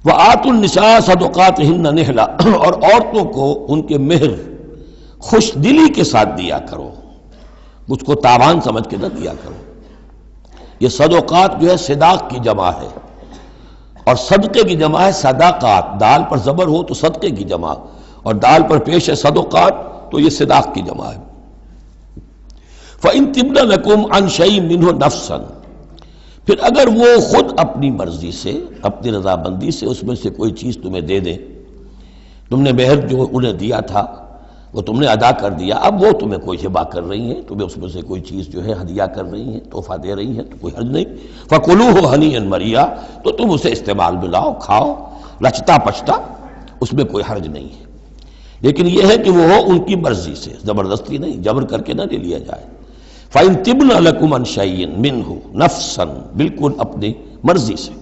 وَآتُوا النِّسَاءَ صَدُقَاتِهِنَّ نِحْلًا، اور عورتوں کو ان کے مہر خوش دلی کے ساتھ دیا کرو، اس کو تاوان سمجھ کے نہ دیا کرو۔ یہ صدقات جو ہے صداق کی جمع ہے، اور صدقے کی جمع ہے صداقات، دال پر زبر ہو تو صدقے کی جمع، اور دال پر پیش ہے صدقات تو یہ صداق کی جمع ہے۔ فَإِن تِبْنَ لَكُمْ عَنْ شَيْءٍ مِّنْهُ نَفْسًا، پھر اگر وہ خود اپنی مرضی سے، اپنی رضامندی سے اس میں سے کوئی چیز تمہیں دے دیں، تم نے مہر جو انہیں دیا تھا وہ تم نے ادا کر دیا، اب وہ تمہیں کوئی ہبہ کر رہی ہیں، تمہیں اس میں سے کوئی چیز جو ہے ہدیہ کر رہی ہیں، تحفہ دے رہی ہیں، تو کوئی حرج نہیں۔ فَكُلُوهُ هَنِيًّا مَرِيًّا، تو تم اسے استعمال میں لاؤ، کھاؤ لچتا پچتا، اس میں کوئی حرج نہیں ہے، لیکن یہ ہے کہ وہ ہو ان کی مرضی سے، زبردستی نہیں، جبر کر کے نہ لے لیا جائے۔ فَإِن تِبْنَ لَكُمْ عَنْ شَيْءٍ مِّنْهُ نَفْسًا، بالکل اپنی مرضی سے۔